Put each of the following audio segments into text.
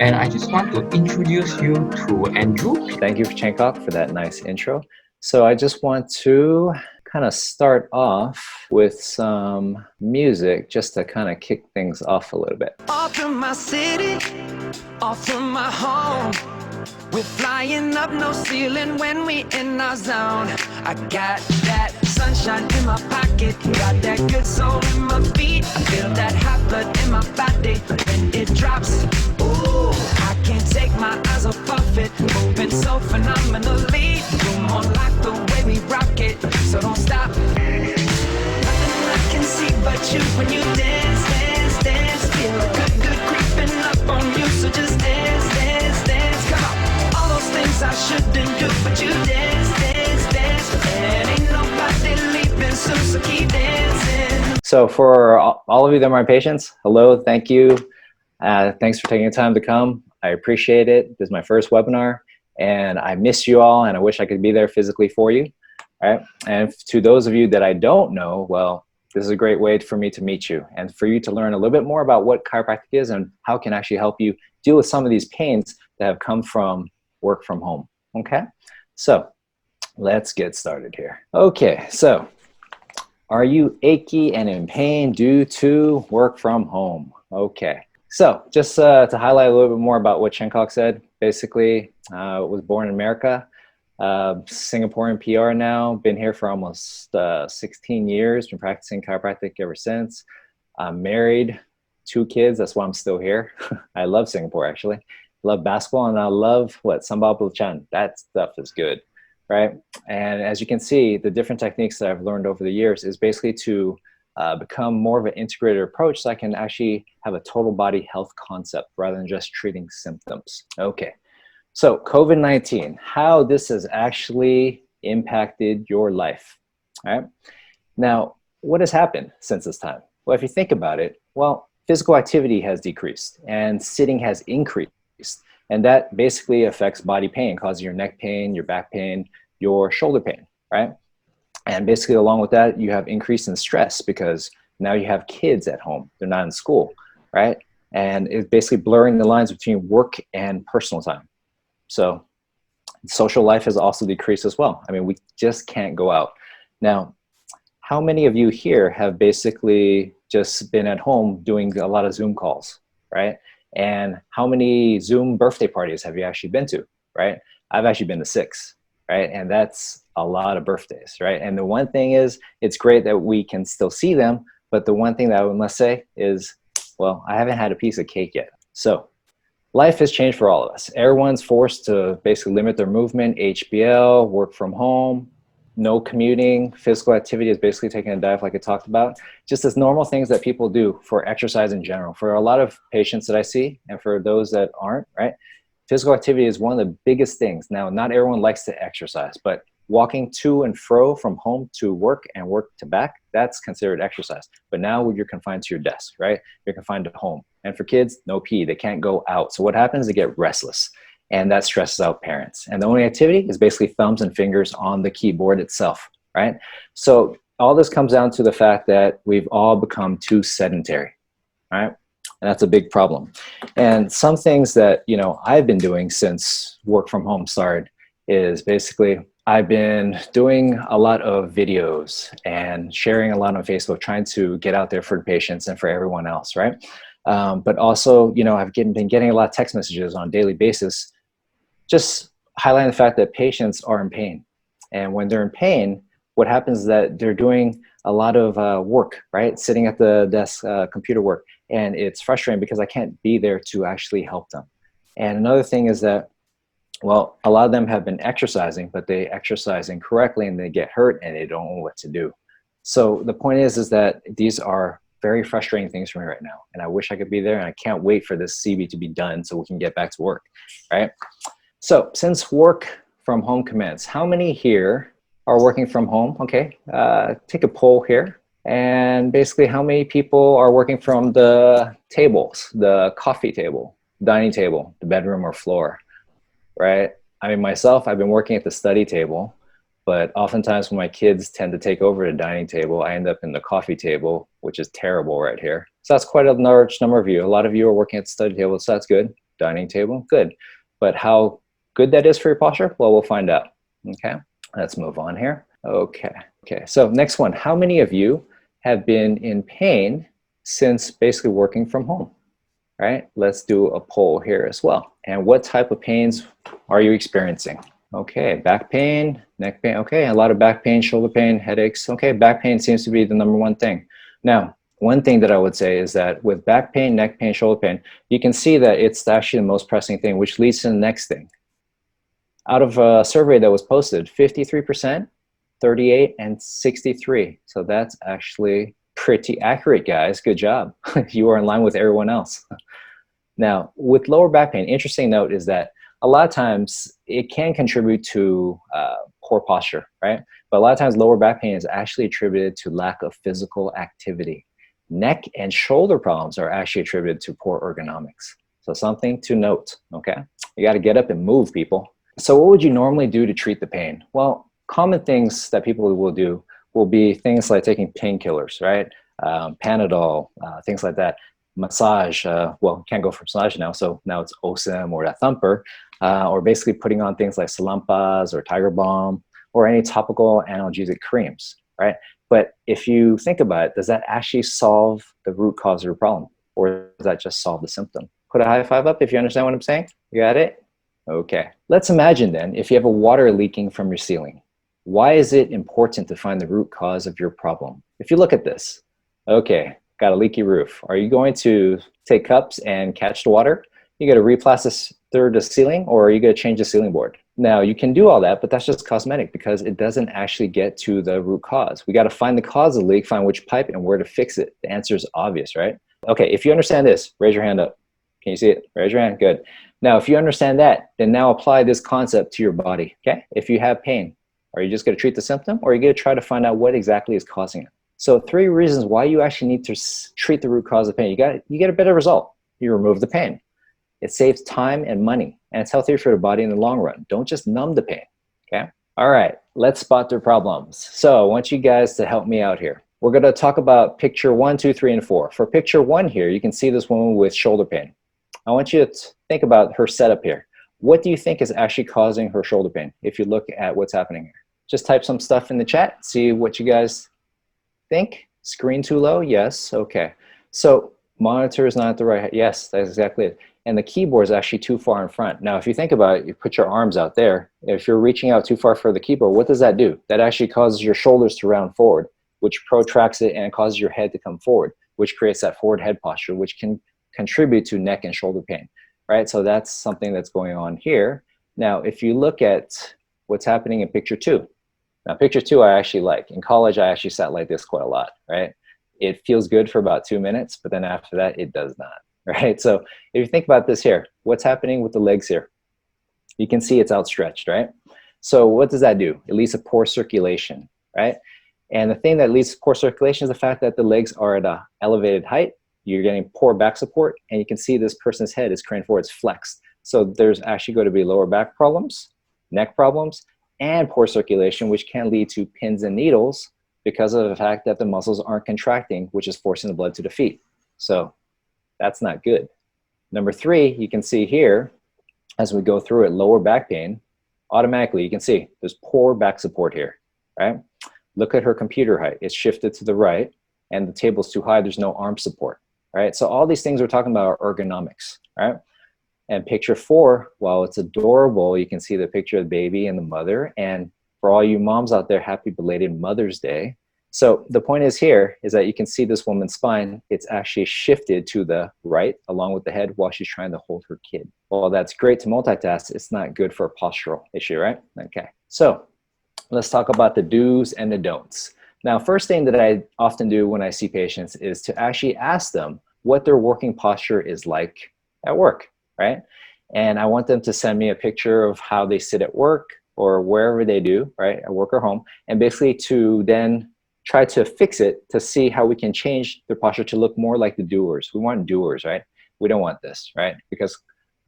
And I just want to introduce you to Andrew. Thank you, Chankok, for that nice intro. So I just want to kind of start off with some music just to kind of kick things off a little bit. Off from my city, off from my home. We're flying up, no ceiling when we in our zone. I got that sunshine in my pocket, got that good soul in my feet. I feel that hot blood in my body when it drops. Ooh, I can't take my eyes off of it, moving so phenomenally. Come on, like the way we rock it, so don't stop. Nothing I can see but you when you dance, dance, dance. Feel good creeping up on you, so just dance, dance, dance. Come on. Things I shouldn't do, but you dance, dance, dance, and ain't nobody leaving soon, so keep dancing. So for all of you that are my patients, hello, thank you. Thanks for taking the time to come. I appreciate it. This is my first webinar, and I miss you all, and I wish I could be there physically for you. All right? And to those of you that I don't know, well, this is a great way for me to meet you and for you to learn a little bit more about what chiropractic is and how it can actually help you deal with some of these pains that have come from work from home. Okay, so let's get started here. Okay, so are you achy and in pain due to work from home? Okay, so just to highlight a little bit more about what Chankok said, basically was born in America, Singaporean PR now, been here for almost 16 years, been practicing chiropractic ever since. I'm married, 2 kids, that's why I'm still here. I love Singapore actually. Love basketball, and I love what sambal belacan. That stuff is good, right? And as you can see, the different techniques that I've learned over the years is basically to become more of an integrated approach so I can actually have a total body health concept rather than just treating symptoms. Okay, so COVID-19, how this has actually impacted your life, all right? Now, what has happened since this time? Well, if you think about it, well, physical activity has decreased and sitting has increased. And that basically affects body pain, causing your neck pain, your back pain, your shoulder pain, right? And basically along with that, you have increase in stress because now you have kids at home. They're not in school, right? And it's basically blurring the lines between work and personal time. So social life has also decreased as well. I mean, we just can't go out. Now, how many of you here have basically just been at home doing a lot of Zoom calls, right? And how many Zoom birthday parties have you actually been to, right? I've actually been to 6, right? And that's a lot of birthdays, right? And the one thing is, it's great that we can still see them, but the one thing that I must say is, well, I haven't had a piece of cake yet. So life has changed for all of us. Everyone's forced to basically limit their movement, HBL, work from home, no commuting, physical activity is basically taking a dive like I talked about. Just as normal things that people do for exercise in general. For a lot of patients that I see, and for those that aren't, right? Physical activity is one of the biggest things. Now, not everyone likes to exercise, but walking to and fro from home to work and work to back, that's considered exercise. But now you're confined to your desk, right? You're confined to home. And for kids, no P, they can't go out. So what happens? They get restless. And that stresses out parents. And the only activity is basically thumbs and fingers on the keyboard itself, right? So all this comes down to the fact that we've all become too sedentary, right? And that's a big problem. And some things that, you know, I've been doing since work from home started is basically I've been doing a lot of videos and sharing a lot on Facebook, trying to get out there for the patients and for everyone else, right? But also, you know, I've been getting a lot of text messages on a daily basis, just highlighting the fact that patients are in pain. And when they're in pain, what happens is that they're doing a lot of work, right? Sitting at the desk, computer work. And it's frustrating because I can't be there to actually help them. And another thing is that, well, a lot of them have been exercising, but they exercise incorrectly and they get hurt and they don't know what to do. So the point is that these are very frustrating things for me right now. And I wish I could be there, and I can't wait for this CB to be done so we can get back to work, right? So since work from home commenced, how many here are working from home? Okay, take a poll here. And basically how many people are working from the tables, the coffee table, dining table, the bedroom or floor, right? I mean, myself, I've been working at the study table, but oftentimes when my kids tend to take over the dining table, I end up in the coffee table, which is terrible right here. So that's quite a large number of you. A lot of you are working at the study table, so that's good. dining table, good. But how good that is for your posture? Well, we'll find out. Okay, let's move on here. Okay, so next one. How many of you have been in pain since basically working from home? Right, let's do a poll here as well. And what type of pains are you experiencing? Okay, back pain, neck pain. Okay, a lot of back pain, shoulder pain, headaches. Okay, back pain seems to be the #1 thing. Now, one thing that I would say is that with back pain, neck pain, shoulder pain, you can see that it's actually the most pressing thing, which leads to the next thing. Out of a survey that was posted, 53%, 38, and 63. So that's actually pretty accurate, guys. Good job. You are in line with everyone else. Now, with lower back pain, interesting note is that a lot of times it can contribute to poor posture, right? But a lot of times lower back pain is actually attributed to lack of physical activity. Neck and shoulder problems are actually attributed to poor ergonomics. So something to note, okay? You got to get up and move, people. So what would you normally do to treat the pain? Well, common things that people will do will be things like taking painkillers, right? Panadol, things like that. Massage, well, can't go for massage now, so now it's OSIM or that thumper, or basically putting on things like Salampas or Tiger Balm or any topical analgesic creams, right? But if you think about it, does that actually solve the root cause of your problem, or does that just solve the symptom? Put a high five up if you understand what I'm saying. You got it? Okay. Let's imagine then if you have a water leaking from your ceiling. Why is it important to find the root cause of your problem? If you look at this, okay, got a leaky roof. Are you going to take cups and catch the water? You got to replaster the ceiling, or are you going to change the ceiling board? Now, you can do all that, but that's just cosmetic because it doesn't actually get to the root cause. We got to find the cause of the leak, find which pipe and where to fix it. The answer is obvious, right? Okay, if you understand this, raise your hand up. Can you see it? Raise your hand. Good. Now, if you understand that, then now apply this concept to your body, okay? If you have pain, are you just going to treat the symptom, or are you going to try to find out what exactly is causing it? So 3 reasons why you actually need to treat the root cause of pain. You get a better result. You remove the pain. It saves time and money, and it's healthier for the body in the long run. Don't just numb the pain, okay? All right, let's spot their problems. So I want you guys to help me out here. We're going to talk about picture 1, 2, 3, and 4. For picture 1 here, you can see this woman with shoulder pain. I want you to think about her setup here. What do you think is actually causing her shoulder pain if you look at what's happening here? Just type some stuff in the chat, see what you guys think. Screen too low? Yes. Okay. So monitor is not at the right height. Yes, that's exactly it. And the keyboard is actually too far in front. Now, if you think about it, you put your arms out there. If you're reaching out too far for the keyboard, what does that do? That actually causes your shoulders to round forward, which protracts it and causes your head to come forward, which creates that forward head posture, which can contribute to neck and shoulder pain, right? So that's something that's going on here. Now, if you look at what's happening in picture 2, now, picture 2 I actually like. In college, I actually sat like this quite a lot, right? It feels good for about 2 minutes, but then after that, it does not, right? So if you think about this here, what's happening with the legs here? You can see it's outstretched, right? So what does that do? It leads to poor circulation, right? And the thing that leads to poor circulation is the fact that the legs are at an elevated height. You're getting poor back support, and you can see this person's head is craned forward, it's flexed. So there's actually going to be lower back problems, neck problems, and poor circulation, which can lead to pins and needles because of the fact that the muscles aren't contracting, which is forcing the blood to the feet. So that's not good. Number 3, you can see here, as we go through it, lower back pain, automatically you can see there's poor back support here, right? Look at her computer height. It's shifted to the right, and the table's too high. There's no arm support, right? So all these things we're talking about are ergonomics, right? And picture 4, while it's adorable, you can see the picture of the baby and the mother. And for all you moms out there, happy belated Mother's Day. So the point is here is that you can see this woman's spine. It's actually shifted to the right along with the head while she's trying to hold her kid. Well, that's great to multitask. It's not good for a postural issue, right? Okay. So let's talk about the do's and the don'ts. Now, first thing that I often do when I see patients is to actually ask them what their working posture is like at work. Right? And I want them to send me a picture of how they sit at work or wherever they do, right? At work or home, and basically to then try to fix it to see how we can change their posture to look more like the doers. We want doers, right? We don't want this, right? Because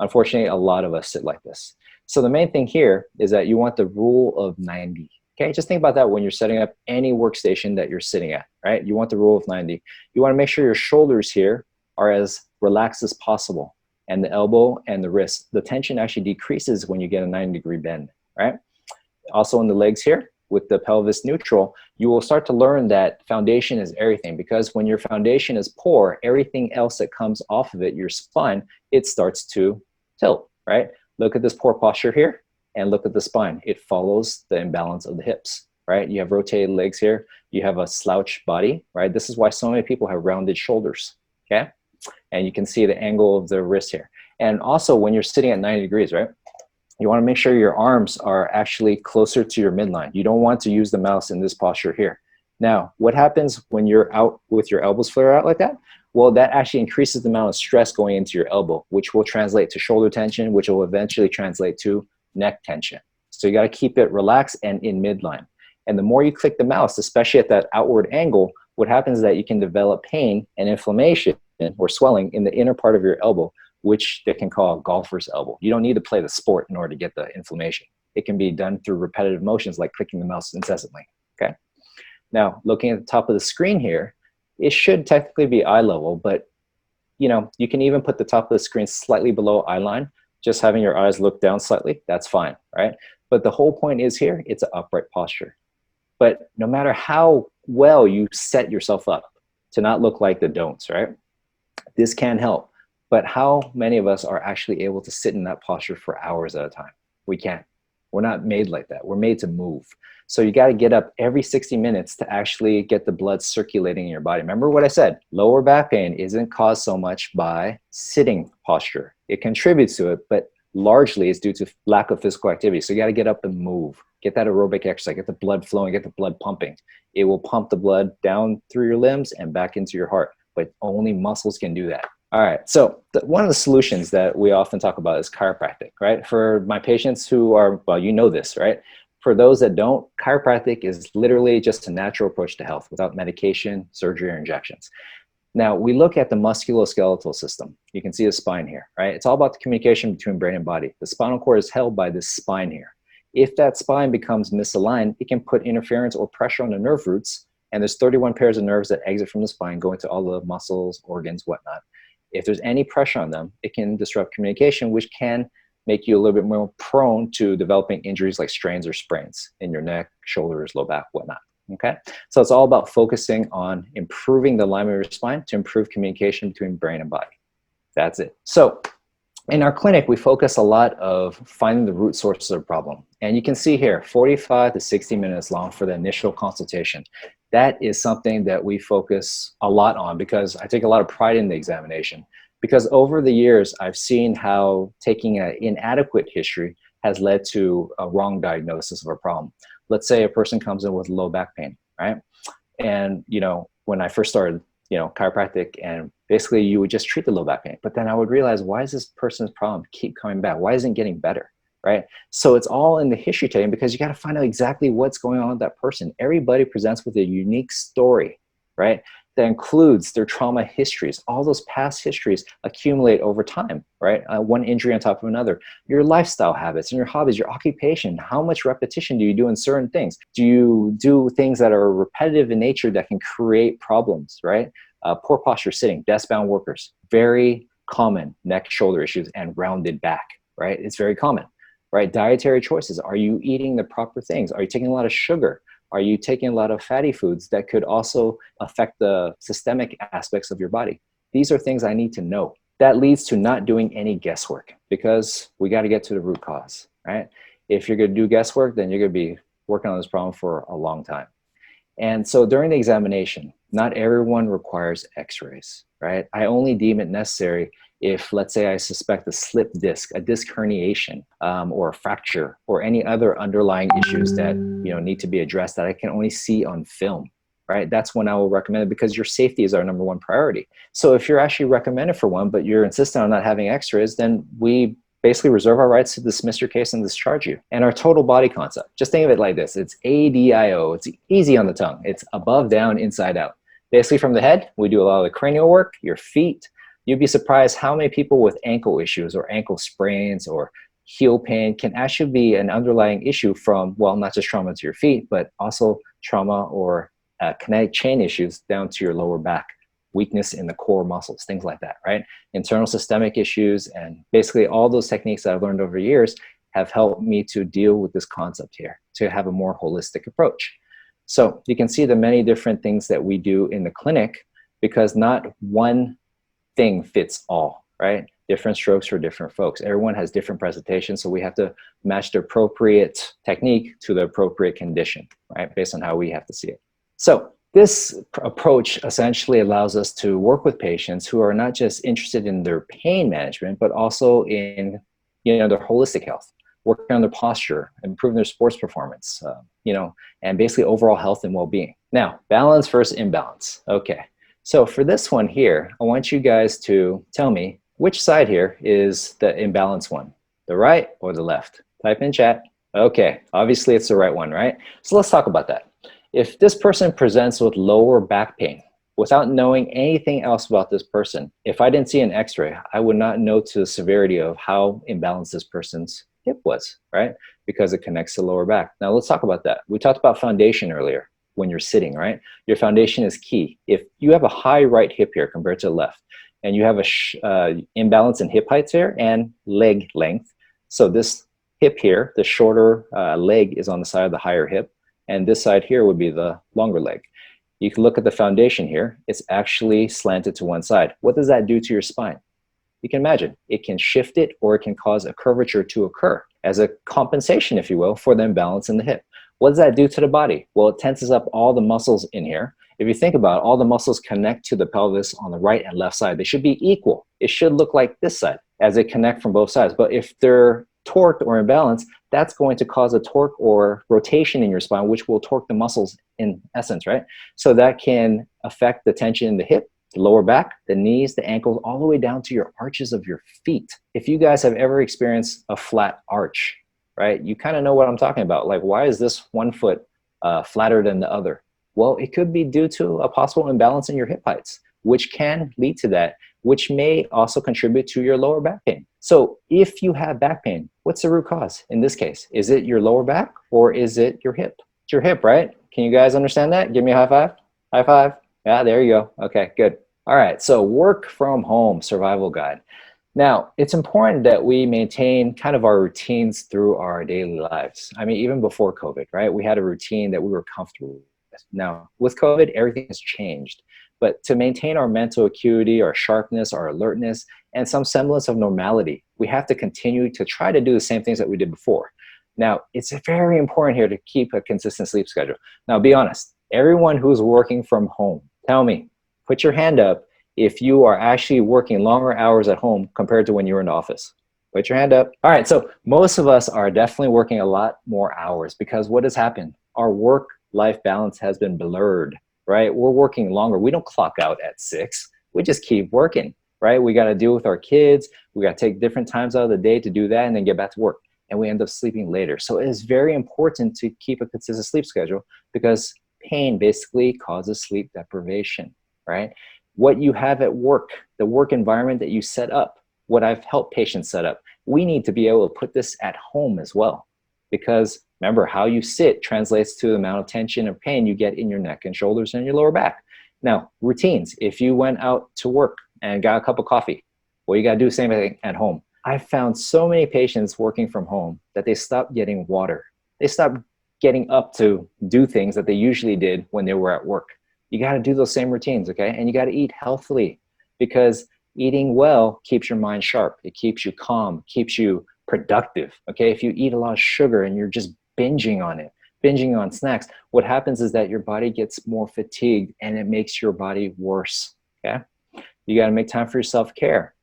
unfortunately, a lot of us sit like this. So the main thing here is that you want the rule of 90. Okay, just think about that when you're setting up any workstation that you're sitting at, right? You want the rule of 90. You want to make sure your shoulders here are as relaxed as possible. and the elbow and the wrist. The tension actually decreases when you get a 90-degree bend, right? Also in the legs here, with the pelvis neutral, you will start to learn that foundation is everything, because when your foundation is poor, everything else that comes off of it, your spine, it starts to tilt, right? Look at this poor posture here and look at the spine. It follows the imbalance of the hips, right? You have rotated legs here. You have a slouch body, right? This is why so many people have rounded shoulders, okay? And you can see the angle of the wrist here. And also when you're sitting at 90 degrees, right? You want to make sure your arms are actually closer to your midline. You don't want to use the mouse in this posture here. Now, what happens when you're out with your elbows flare out like that? Well, that actually increases the amount of stress going into your elbow, which will translate to shoulder tension, which will eventually translate to neck tension. So you got to keep it relaxed and in midline. And the more you click the mouse, especially at that outward angle, what happens is that you can develop pain and inflammation or swelling in the inner part of your elbow, which they can call a golfer's elbow. You don't need to play the sport in order to get the inflammation. It can be done through repetitive motions like clicking the mouse incessantly, okay? Now, looking at the top of the screen here, it should technically be eye level, but you know, you can even put the top of the screen slightly below eye line, just having your eyes look down slightly, that's fine, right? But the whole point is here, it's an upright posture. But no matter how well you set yourself up to not look like the don'ts, right? This can help. But how many of us are actually able to sit in that posture for hours at a time? We can't. We're not made like that. We're made to move. So you got to get up every 60 minutes to actually get the blood circulating in your body. Remember what I said, lower back pain isn't caused so much by sitting posture. It contributes to it, but largely it's due to lack of physical activity. So you got to get up and move, get that aerobic exercise, get the blood flowing, get the blood pumping. It will pump the blood down through your limbs and back into your heart, but only muscles can do that. All right, so one of the solutions that we often talk about is chiropractic, right? For my patients who are, well, you know this, right? For those that don't, chiropractic is literally just a natural approach to health without medication, surgery, or injections. Now, we look at the musculoskeletal system. You can see the spine here, right? It's all about the communication between brain and body. The spinal cord is held by this spine here. If that spine becomes misaligned, it can put interference or pressure on the nerve roots, and there's 31 pairs of nerves that exit from the spine, going to all the muscles, organs, whatnot. If there's any pressure on them, it can disrupt communication, which can make you a little bit more prone to developing injuries like strains or sprains in your neck, shoulders, low back, whatnot, okay? So it's all about focusing on improving the alignment of your spine to improve communication between brain and body. That's it. So in our clinic, we focus a lot of finding the root sources of the problem. And you can see here, 45 to 60 minutes long for the initial consultation. That is something that we focus a lot on because I take a lot of pride in the examination. Because over the years, I've seen how taking an inadequate history has led to a wrong diagnosis of a problem. Let's say a person comes in with low back pain, right? And, you know, when I first started, you know, chiropractic, and basically you would just treat the low back pain, but then I would realize, why is this person's problem keep coming back? Why isn't it getting better, right? So it's all in the history taking, because you got to find out exactly what's going on with that person. Everybody presents with a unique story, right? That includes their trauma histories. All those past histories accumulate over time, right? One injury on top of another. Your lifestyle habits and your hobbies, your occupation, how much repetition do you do in certain things? Do you do things that are repetitive in nature that can create problems, right? Poor posture sitting, desk-bound workers, very common neck, shoulder issues, and rounded back, right? It's very common, right? Dietary choices. Are you eating the proper things? Are you taking a lot of sugar? Are you taking a lot of fatty foods that could also affect the systemic aspects of your body? These are things I need to know. That leads to not doing any guesswork, because we got to get to the root cause, right? If you're going to do guesswork, then you're going to be working on this problem for a long time. And so during the examination, not everyone requires X-rays, right? I only deem it necessary if, let's say, I suspect a slip disc, a disc herniation, or a fracture, or any other underlying issues that, you know, need to be addressed that I can only see on film, right? That's when I will recommend it, because your safety is our number one priority. So if you're actually recommended for one, but you're insistent on not having X-rays, then we basically reserve our rights to dismiss your case and discharge you. And our total body concept, just think of it like this. It's ADIO. It's easy on the tongue. It's above, down, inside out. Basically from the head, we do a lot of the cranial work, your feet. You'd be surprised how many people with ankle issues or ankle sprains or heel pain can actually be an underlying issue from, well, not just trauma to your feet, but also trauma or kinetic chain issues down to your lower back, weakness in the core muscles, things like that, right? Internal systemic issues, and basically all those techniques that I've learned over years have helped me to deal with this concept here, to have a more holistic approach. So you can see the many different things that we do in the clinic, because not one thing fits all, right? Different strokes for different folks. Everyone has different presentations, so we have to match the appropriate technique to the appropriate condition, right? Based on how we have to see it. So this approach essentially allows us to work with patients who are not just interested in their pain management, but also in, their holistic health, working on their posture, improving their sports performance, and basically overall health and well-being. Now, balance versus imbalance. Okay, so for this one here, I want you guys to tell me which side here is the imbalanced one, the right or the left? Type in chat. Okay, obviously it's the right one, right? So let's talk about that. If this person presents with lower back pain, without knowing anything else about this person, if I didn't see an X-ray, I would not know to the severity of how imbalanced this person's hip was, right? Because it connects to the lower back. Now let's talk about that. We talked about foundation earlier when you're sitting, right? Your foundation is key. If you have a high right hip here compared to the left, and you have a imbalance in hip heights here and leg length, so this hip here, the shorter leg is on the side of the higher hip, and this side here would be the longer leg. You can look at the foundation here. It's actually slanted to one side. What does that do to your spine? You can imagine. It can shift it, or it can cause a curvature to occur as a compensation, if you will, for the imbalance in the hip. What does that do to the body? Well, it tenses up all the muscles in here. If you think about it, all the muscles connect to the pelvis on the right and left side. They should be equal. It should look like this side as they connect from both sides. But if they're torqued or imbalanced, that's going to cause a torque or rotation in your spine, which will torque the muscles in essence, right? So that can affect the tension in the hip, the lower back, the knees, the ankles, all the way down to your arches of your feet. If you guys have ever experienced a flat arch, right, you kind of know what I'm talking about. Like, why is this one foot flatter than the other? Well, it could be due to a possible imbalance in your hip heights, which can lead to that, which may also contribute to your lower back pain. So if you have back pain, what's the root cause in this case? Is it your lower back, or is it your hip? It's your hip, right? Can you guys understand that? Give me a high five. High five. Yeah, there you go. Okay, good. All right, so work from home survival guide. Now, it's important that we maintain kind of our routines through our daily lives. I mean, even before COVID, right? We had a routine that we were comfortable with. Now, with COVID, everything has changed. But to maintain our mental acuity, our sharpness, our alertness, and some semblance of normality, we have to continue to try to do the same things that we did before. Now, it's very important here to keep a consistent sleep schedule. Now, be honest, everyone who's working from home, tell me, put your hand up if you are actually working longer hours at home compared to when you were in the office. Put your hand up. All right, so most of us are definitely working a lot more hours, because what has happened? Our work-life balance has been blurred, right? We're working longer. We don't clock out at 6. We just keep working, right? We got to deal with our kids. We got to take different times out of the day to do that and then get back to work. And we end up sleeping later. So it is very important to keep a consistent sleep schedule, because pain basically causes sleep deprivation, right? What you have at work, the work environment that you set up, what I've helped patients set up, we need to be able to put this at home as well. Because remember, how you sit translates to the amount of tension and pain you get in your neck and shoulders and your lower back. Now, routines. If you went out to work and got a cup of coffee, well, you got to do the same thing at home. I found so many patients working from home that they stopped getting water. They stopped getting up to do things that they usually did when they were at work. You got to do those same routines, okay? And you got to eat healthily, because eating well keeps your mind sharp. It keeps you calm, keeps you productive, okay? If you eat a lot of sugar and you're just binging on it, binging on snacks, what happens is that your body gets more fatigued and it makes your body worse, okay? You got to make time for your self-care.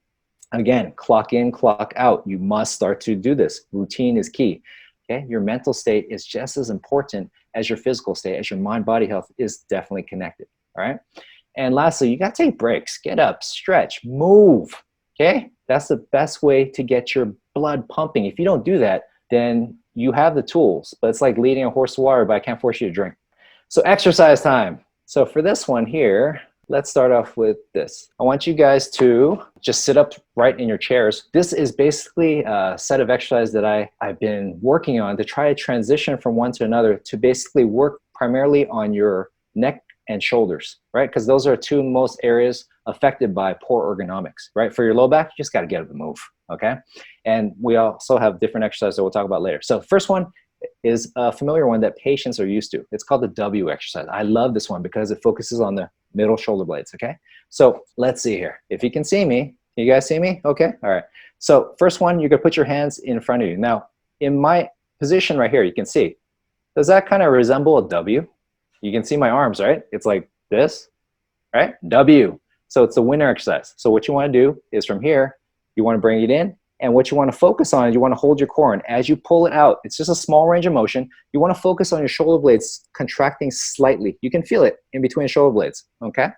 Again, clock in, clock out. You must start to do this. Routine is key, okay? Your mental state is just as important as your physical state, as your mind-body health is definitely connected, all right? And lastly, you got to take breaks. Get up, stretch, move, okay? That's the best way to get your blood pumping. If you don't do that, then you have the tools, but it's like leading a horse to water, but I can't force you to drink. So exercise time. So for this one here, let's start off with this. I want you guys to just sit up right in your chairs. This is basically a set of exercises that I've been working on to try to transition from one to another, to basically work primarily on your neck and shoulders, right? Because those are two most areas affected by poor ergonomics, right? For your low back, you just got to get up and move, okay? And we also have different exercises that we'll talk about later. So first one is a familiar one that patients are used to. It's called the W exercise. I love this one because it focuses on the middle shoulder blades, okay? So let's see here. If you can see me, can you guys see me? Okay, all right. So first one, you're gonna put your hands in front of you. Now, in my position right here, you can see, does that kind of resemble a W? You can see my arms, right? It's like this, right? W. So it's the winner exercise. So what you wanna do is from here, you wanna bring it in, and what you wanna focus on is you wanna hold your core, and as you pull it out, it's just a small range of motion, you wanna focus on your shoulder blades contracting slightly. You can feel it in between shoulder blades, okay?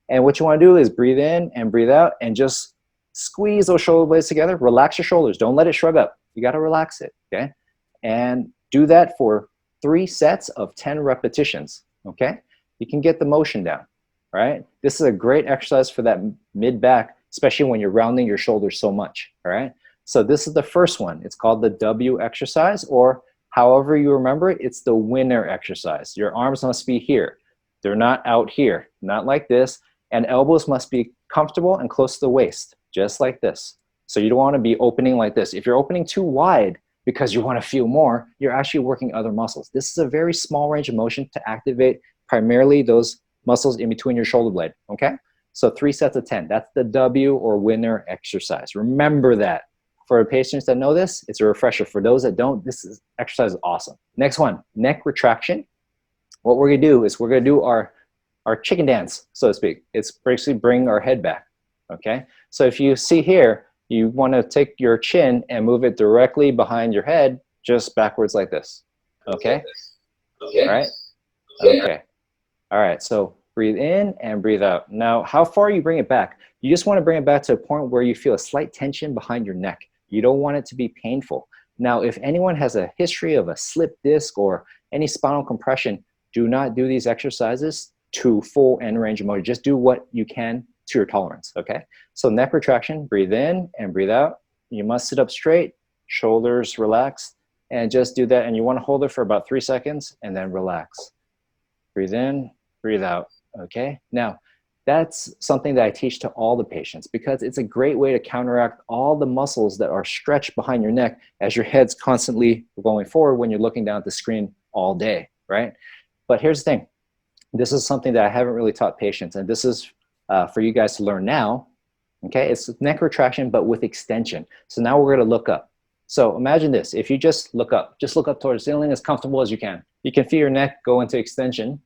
And what you wanna do is breathe in and breathe out and just squeeze those shoulder blades together. Relax your shoulders, don't let it shrug up. You gotta relax it, okay? And do that for 3 sets of 10 repetitions, okay? You can get the motion down, right? This is a great exercise for that mid-back, especially when you're rounding your shoulders so much, all right? So this is the first one. It's called the W exercise, or however you remember it, it's the winner exercise. Your arms must be here. They're not out here, not like this, and elbows must be comfortable and close to the waist, just like this. So you don't want to be opening like this. If you're opening too wide because you want to feel more, you're actually working other muscles. This is a very small range of motion to activate primarily those muscles in between your shoulder blade, okay? So 3 sets of 10, that's the W or winner exercise. Remember that. For patients that know this, it's a refresher. For those that don't, this exercise is awesome. Next one, neck retraction. What we're gonna do is we're gonna do our chicken dance, so to speak. It's basically bring our head back, okay? So if you see here, you wanna take your chin and move it directly behind your head, just backwards like this, okay? All right, okay. All right, so breathe in and breathe out. Now, how far you bring it back? You just wanna bring it back to a point where you feel a slight tension behind your neck. You don't want it to be painful. Now, if anyone has a history of a slip disc or any spinal compression, do not do these exercises to full end range of motion. Just do what you can to your tolerance, okay? So neck retraction, breathe in and breathe out. You must sit up straight, shoulders relaxed, and just do that. And you wanna hold it for about 3 seconds and then relax. Breathe in, breathe out, okay? Now, that's something that I teach to all the patients because it's a great way to counteract all the muscles that are stretched behind your neck as your head's constantly going forward when you're looking down at the screen all day, right? But here's the thing. This is something that I haven't really taught patients, and this is for you guys to learn now, okay? It's neck retraction, but with extension. So now we're gonna look up. So imagine this, if you just look up towards the ceiling as comfortable as you can. You can feel your neck go into extension.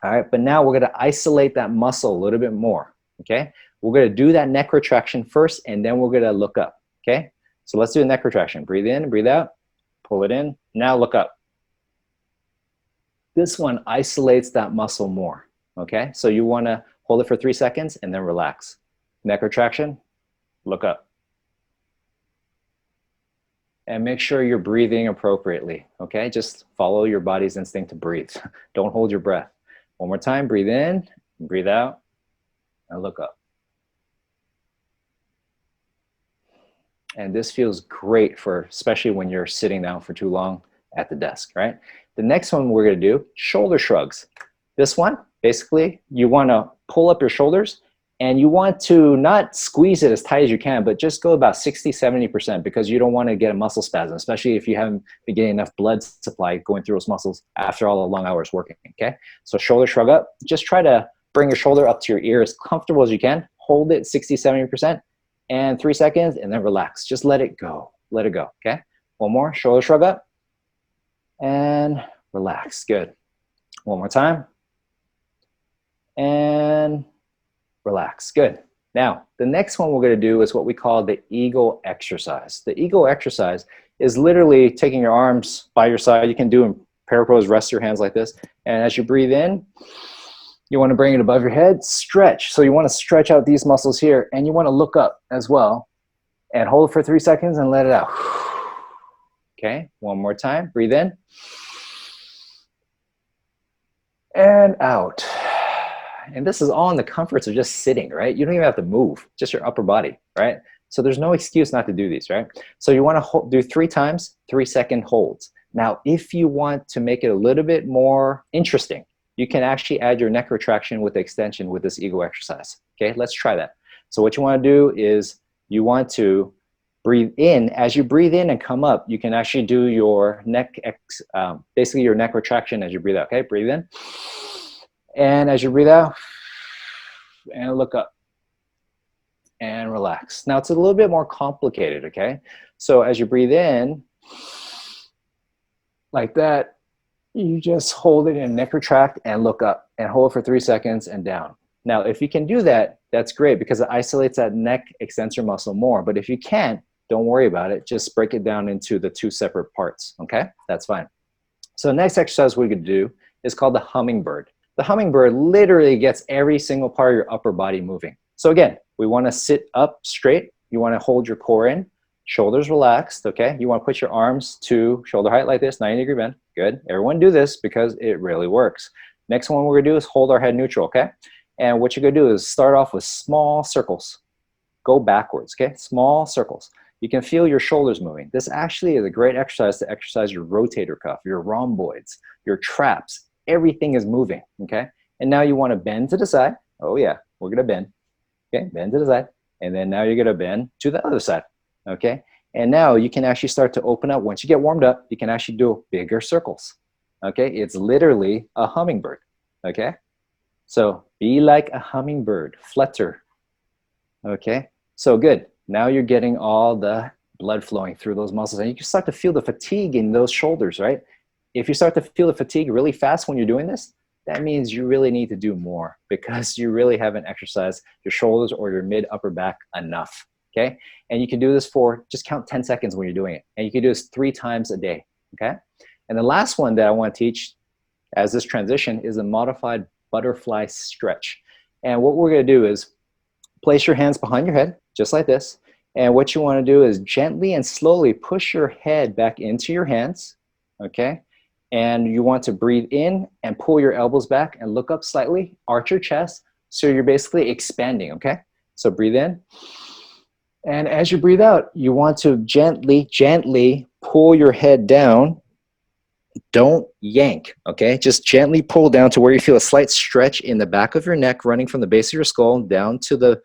All right, but now we're gonna isolate that muscle a little bit more, okay? We're gonna do that neck retraction first, and then we're gonna look up, okay? So let's do a neck retraction. Breathe in, breathe out, pull it in, now look up. This one isolates that muscle more, okay? So you wanna hold it for 3 seconds and then relax. Neck retraction, look up. And make sure you're breathing appropriately, okay? Just follow your body's instinct to breathe. Don't hold your breath. One more time, breathe in, breathe out, and look up. And this feels great for, especially when you're sitting down for too long at the desk, right? The next one we're gonna do, shoulder shrugs. This one, basically, you wanna pull up your shoulders and you want to not squeeze it as tight as you can, but just go about 60, 70% because you don't wanna get a muscle spasm, especially if you haven't been getting enough blood supply going through those muscles after all the long hours working, okay? So shoulder shrug up, just try to bring your shoulder up to your ear as comfortable as you can, hold it 60, 70%, and 3 seconds, and then relax. Just let it go, okay? One more, shoulder shrug up, and relax, good. One more time, and relax, good. Now, the next one we're gonna do is what we call the eagle exercise. The eagle exercise is literally taking your arms by your side. You can do in parapose, rest your hands like this. And as you breathe in, you wanna bring it above your head, stretch. So you wanna stretch out these muscles here and you wanna look up as well and hold it for 3 seconds and let it out. Okay, one more time, breathe in and out. And this is all in the comforts of just sitting, right? You don't even have to move, just your upper body, right? So there's no excuse not to do these, right? So you wanna do 3 times, 3 second holds. Now, if you want to make it a little bit more interesting, you can actually add your neck retraction with the extension with this ego exercise. Okay, let's try that. So what you want to do is you want to breathe in. As you breathe in and come up, you can actually do your neck, basically your neck retraction as you breathe out. Okay, breathe in. And as you breathe out, and look up. And relax. Now it's a little bit more complicated, okay? So as you breathe in, like that, you just hold it in neck retract and look up and hold for 3 seconds and down. Now, if you can do that, that's great because it isolates that neck extensor muscle more. But if you can't, don't worry about it. Just break it down into the 2 separate parts, okay? That's fine. So the next exercise we're gonna do is called the hummingbird. The hummingbird literally gets every single part of your upper body moving. So again, we wanna sit up straight. You wanna hold your core in, shoulders relaxed, okay? You wanna put your arms to shoulder height like this, 90-degree bend. Good, everyone do this because it really works. Next one we're gonna do is hold our head neutral, okay? And what you're gonna do is start off with small circles. Go backwards, okay? Small circles. You can feel your shoulders moving. This actually is a great exercise to exercise your rotator cuff, your rhomboids, your traps. Everything is moving, okay? And now you wanna bend to the side. Oh yeah, we're gonna bend. Okay, bend to the side. And then now you're gonna bend to the other side, okay? And now you can actually start to open up. Once you get warmed up, you can actually do bigger circles, okay? It's literally a hummingbird, okay? So be like a hummingbird, flutter, okay? So good. Now you're getting all the blood flowing through those muscles and you can start to feel the fatigue in those shoulders, right? If you start to feel the fatigue really fast when you're doing this, that means you really need to do more because you really haven't exercised your shoulders or your mid upper back enough, okay? And you can do this for, just count 10 seconds when you're doing it. And you can do this 3 times a day, okay? And the last one that I want to teach as this transition is a modified butterfly stretch. And what we're gonna do is place your hands behind your head, just like this. And what you wanna do is gently and slowly push your head back into your hands, okay? And you want to breathe in and pull your elbows back and look up slightly, arch your chest. So you're basically expanding, okay? So breathe in. And as you breathe out, you want to gently, gently pull your head down. Don't yank, okay? Just gently pull down to where you feel a slight stretch in the back of your neck running from the base of your skull down to the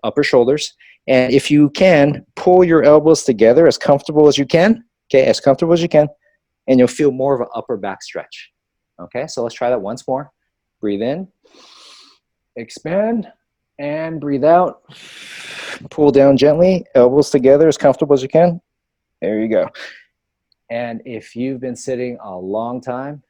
upper shoulders. And if you can, pull your elbows together as comfortable as you can, okay? As comfortable as you can. And you'll feel more of an upper back stretch. Okay, so let's try that once more. Breathe in, expand, and breathe out. Pull down gently, elbows together as comfortable as you can. There you go. And if you've been sitting a long time,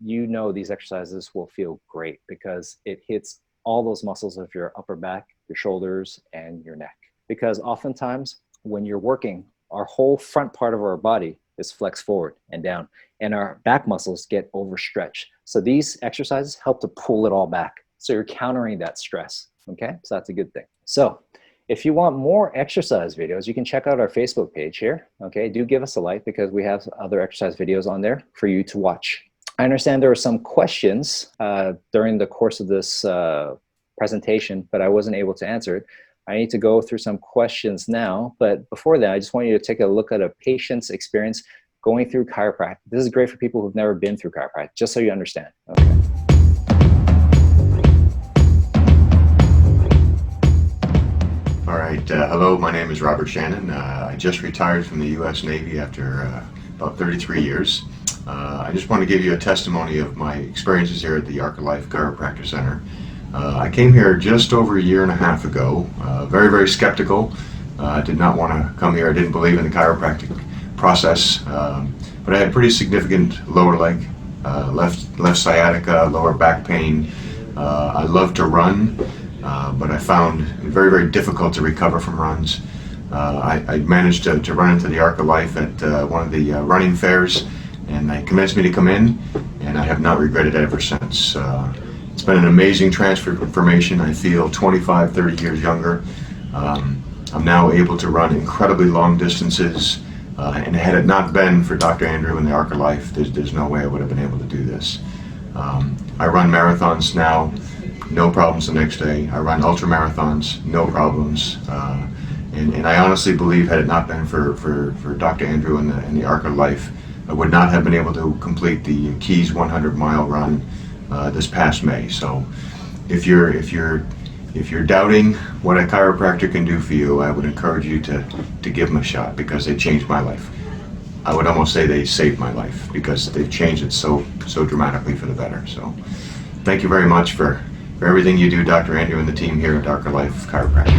you know these exercises will feel great because it hits all those muscles of your upper back, your shoulders, and your neck. Because oftentimes when you're working, our whole front part of our body is flexed forward and down, and our back muscles get overstretched. So these exercises help to pull it all back. So you're countering that stress, okay? So that's a good thing. So if you want more exercise videos, you can check out our Facebook page here, okay? Do give us a like because we have other exercise videos on there for you to watch. I understand there were some questions during the course of this presentation, but I wasn't able to answer it. I need to go through some questions now, but before that, I just want you to take a look at a patient's experience going through chiropractic. This is great for people who've never been through chiropractic, just so you understand. Okay. All right, hello, my name is Robert Shannon. I just retired from the U.S. Navy after about 33 years. I just want to give you a testimony of my experiences here at the Arc of Life Chiropractic Center. I came here just over 1.5 years ago, very, very skeptical. Did not want to come here. I didn't believe in the chiropractic process, but I had pretty significant lower leg, left sciatica, lower back pain. I love to run, but I found it very, very difficult to recover from runs. I managed to run into the Arc of Life at one of the running fairs, and they convinced me to come in, and I have not regretted it ever since. It's been an amazing transformation. I feel 25, 30 years younger. I'm now able to run incredibly long distances, and had it not been for Dr. Andrew and the Arc of Life, there's no way I would have been able to do this. I run marathons now, no problems the next day. I run ultra marathons, no problems. And I honestly believe had it not been for Dr. Andrew and the Arc of Life, I would not have been able to complete the Keys 100-mile run this past May. So if you're doubting what a chiropractor can do for you, I would encourage you to give them a shot, because they changed my life. I would almost say they saved my life, because they've changed it so dramatically for the better. So thank you very much for everything you do, Dr. Andrew, and the team here at Darker Life Chiropractic.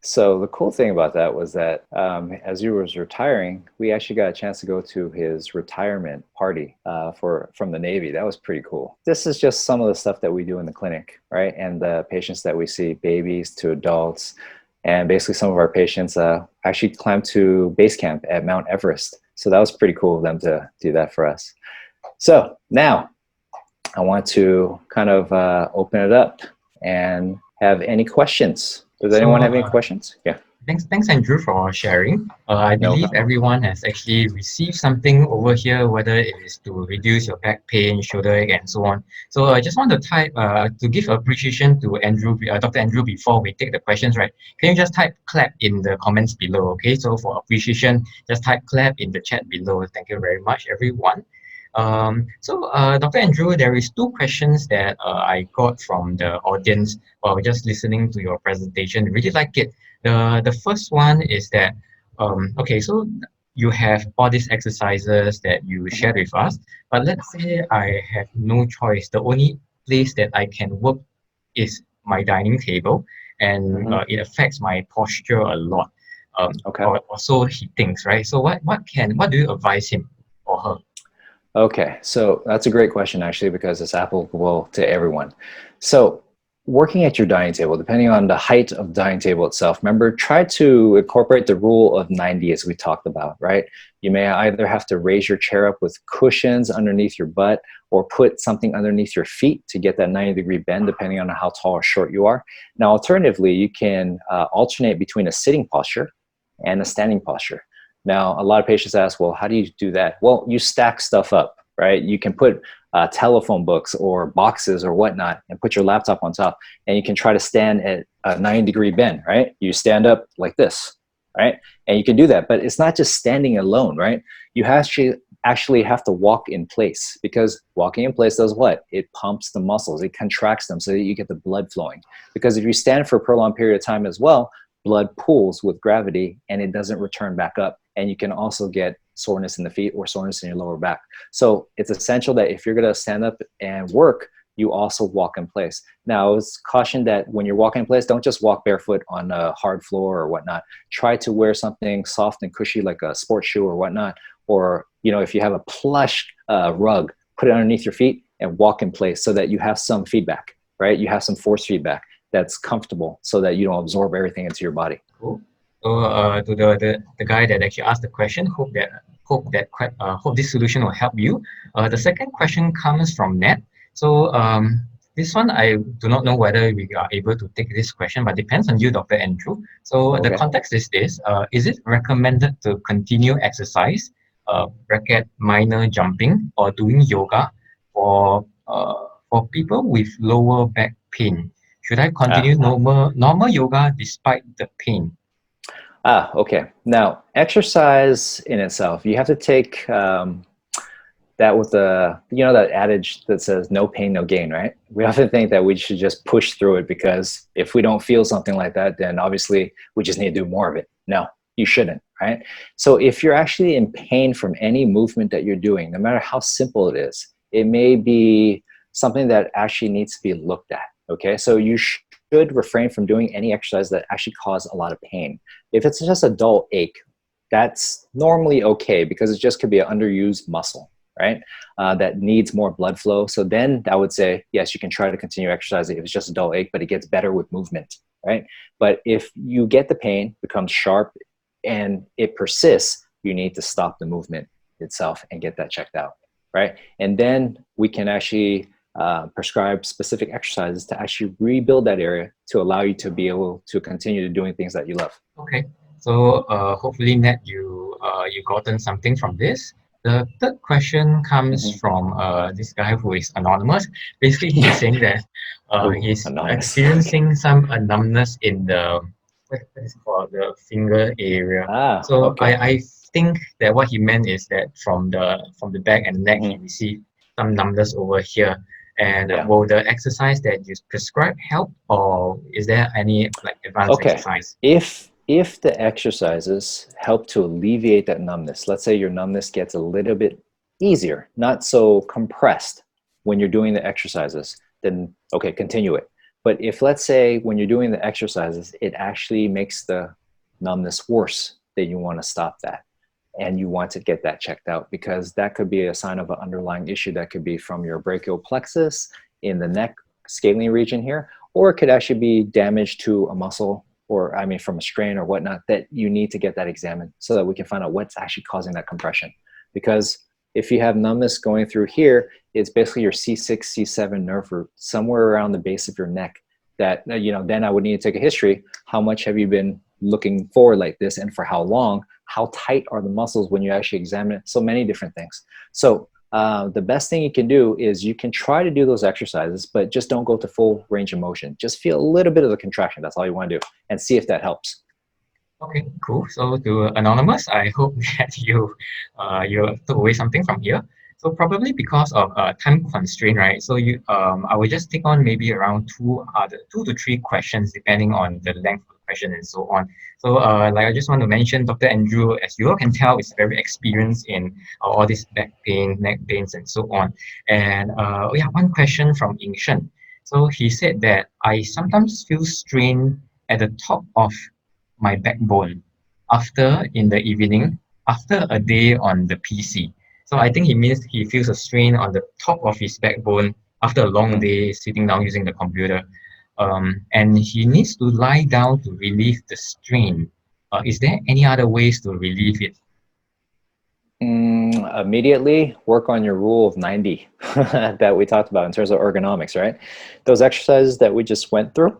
So the cool thing about that was that as he was retiring, we actually got a chance to go to his retirement party from the Navy. That was pretty cool. This is just some of the stuff that we do in the clinic, right? And the patients that we see, babies to adults, and basically some of our patients actually climbed to base camp at Mount Everest. So that was pretty cool of them to do that for us. So now I want to kind of open it up and have any questions. Does anyone have any questions? Yeah. Thanks, Andrew, for sharing. I believe everyone has actually received something over here, whether it is to reduce your back pain, shoulder ache, and so on. So I just want to type to give appreciation to Andrew, Dr. Andrew, before we take the questions. Right? Can you just type clap in the comments below? Okay. So for appreciation, just type clap in the chat below. Thank you very much, everyone. Dr. Andrew, there is two questions that I got from the audience while just listening to your presentation. Really like it. The first one is that, okay, so you have all these exercises that you shared with us, but let's say I have no choice. The only place that I can work is my dining table, and it affects my posture a lot. Or so he thinks, right? So what do you advise him or her? Okay, so that's a great question, actually, because it's applicable to everyone. So working at your dining table, depending on the height of the dining table itself, remember, try to incorporate the rule of 90 as we talked about, right? You may either have to raise your chair up with cushions underneath your butt, or put something underneath your feet to get that 90-degree bend, depending on how tall or short you are. Now, alternatively, you can alternate between a sitting posture and a standing posture. Now, a lot of patients ask, well, how do you do that? Well, you stack stuff up, right? You can put telephone books or boxes or whatnot and put your laptop on top, and you can try to stand at a 90-degree bend, right? You stand up like this, right? And you can do that, but it's not just standing alone, right? You actually have to walk in place, because walking in place does what? It pumps the muscles, it contracts them so that you get the blood flowing. Because if you stand for a prolonged period of time as well, blood pools with gravity and it doesn't return back up. And you can also get soreness in the feet or soreness in your lower back. So it's essential that if you're going to stand up and work, you also walk in place. Now, it's cautioned that when you're walking in place, don't just walk barefoot on a hard floor or whatnot. Try to wear something soft and cushy like a sports shoe or whatnot. Or, you know, if you have a plush rug, put it underneath your feet and walk in place so that you have some feedback, right? You have some force feedback that's comfortable so that you don't absorb everything into your body. Cool. So to the guy that actually asked the question, hope this solution will help you. The second question comes from Nat. So this one, I do not know whether we are able to take this question, but depends on you, Dr. Andrew. So the context is this: is it recommended to continue exercise, minor jumping, or doing yoga for people with lower back pain? Should I continue normal yoga despite the pain? Okay. Now, exercise in itself, you have to take that with that adage that says no pain, no gain, right? We often think that we should just push through it, because if we don't feel something like that, then obviously we just need to do more of it. No, you shouldn't, right? So if you're actually in pain from any movement that you're doing, no matter how simple it is, it may be something that actually needs to be looked at. Okay, so you should refrain from doing any exercise that actually cause a lot of pain. If it's just a dull ache, that's normally okay, because it just could be an underused muscle, right? That needs more blood flow. So then I would say, yes, you can try to continue exercising if it's just a dull ache, but it gets better with movement, right? But if you get the pain, becomes sharp, and it persists, you need to stop the movement itself and get that checked out, right? And then we can actually prescribe specific exercises to actually rebuild that area to allow you to be able to continue to doing things that you love. Okay, so hopefully, Nat, you gotten something from this. The third question comes from this guy who is anonymous. Basically, he's saying that Oh, he's anonymous. experiencing some numbness in the what is it called, the finger area. Ah, So okay. I think that what he meant is that from the back and the neck, he Mhm. received some numbness over here. And Yeah. will the exercise that you prescribe help, or is there any like advanced Okay. exercise? If the exercises help to alleviate that numbness, let's say your numbness gets a little bit easier, not so compressed when you're doing the exercises, then okay, continue it. But if let's say when you're doing the exercises, it actually makes the numbness worse, then you want to stop that. And you want to get that checked out because that could be a sign of an underlying issue that could be from your brachial plexus in the neck scaling region here, or it could actually be damage to a muscle, or I mean from a strain or whatnot, that you need to get that examined so that we can find out what's actually causing that compression. Because if you have numbness going through here, it's basically your C6, C7 nerve root somewhere around the base of your neck that, then I would need to take a history. How much have you been looking forward like this and for how long? How tight are the muscles when you actually examine it? So many different things. So the best thing you can do is you can try to do those exercises, but just don't go to full range of motion. Just feel a little bit of the contraction. That's all you want to do, and see if that helps. Okay, cool. So to anonymous, I hope that you took away something from here. So probably because of time constraint, right? So I will just take on maybe around 2 to 3 questions depending on the length of the question and so on. So like I just want to mention, Dr. Andrew, as you all can tell, is very experienced in all this back pain, neck pains, and so on. And yeah, one question from Ying Shen. So he said that I sometimes feel strain at the top of my backbone after in the evening after a day on the PC. So I think he means he feels a strain on the top of his backbone after a long Mm. day sitting down using the computer. And he needs to lie down to relieve the strain. Is there any other ways to relieve it? Immediately work on your rule of 90 that we talked about in terms of ergonomics, right? Those exercises that we just went through,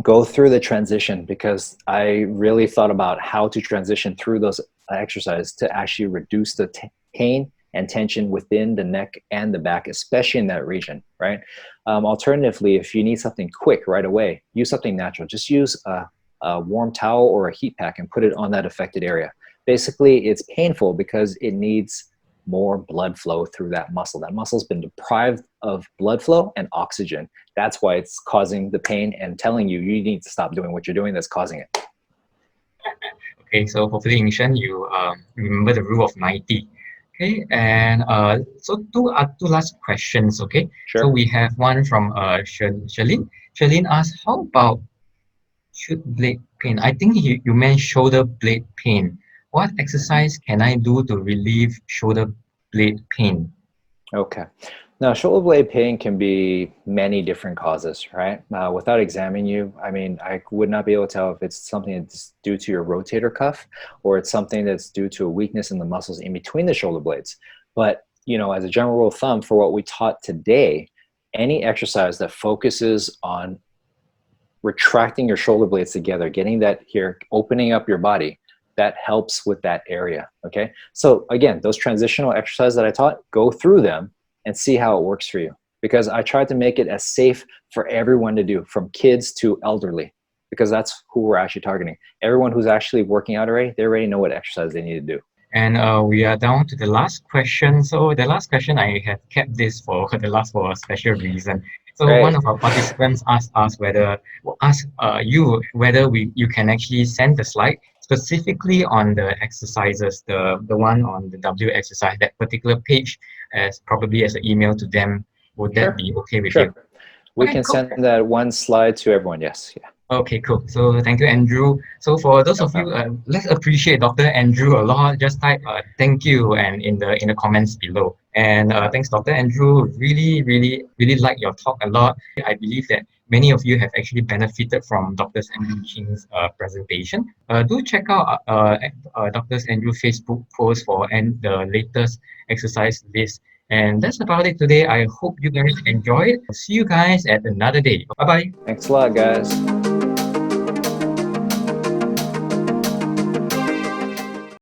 go through the transition, because I really thought about how to transition through those exercises to actually reduce the pain and tension within the neck and the back, especially in that region, right? Alternatively, if you need something quick right away, use something natural. Just use a warm towel or a heat pack and put it on that affected area. Basically, it's painful because it needs more blood flow through that muscle. That muscle's been deprived of blood flow and oxygen. That's why it's causing the pain and telling you you need to stop doing what you're doing that's causing it. Okay, so hopefully, Yingshan, you remember the rule of 90. Okay, and so two last questions. Okay, so Sure. we have one from Shalene. Shalene asks, how about shoulder blade pain? I think you meant shoulder blade pain. What Mhm. exercise can I do to relieve shoulder blade pain? Okay. Now, shoulder blade pain can be many different causes, right? Without examining you, I mean, I would not be able to tell if it's something that's due to your rotator cuff or it's something that's due to a weakness in the muscles in between the shoulder blades. But, as a general rule of thumb for what we taught today, any exercise that focuses on retracting your shoulder blades together, getting that here, opening up your body, that helps with that area. Okay. So again, those transitional exercises that I taught, go through them and see how it works for you. Because I tried to make it as safe for everyone to do, from kids to elderly, because that's who we're actually targeting. Everyone who's actually working out already, they already know what exercise they need to do. And we are down to the last question. So the last question, I have kept this for the last for a special reason. So one Great. of our participants asked us whether you can actually send the slide specifically on the exercises, the one on the W exercise, that particular page, as probably as an email to them. Would that Sure. be okay with you? Sure. We Okay, can cool. send that one slide to everyone. Yes. Yeah. Okay, cool. So thank you, Andrew. So for those No of you, problem. let's appreciate Dr. Andrew a lot. Just type thank you and in the comments below. And Yeah. thanks, Dr. Andrew. Really, really, really like your talk a lot. I believe that many of you have actually benefited from Dr. Andrew Ching's presentation. Do check out Dr. Andrew's Facebook post for the latest exercise list. And that's about it today. I hope you guys enjoyed. See you guys at another day. Bye bye. Thanks a lot, guys.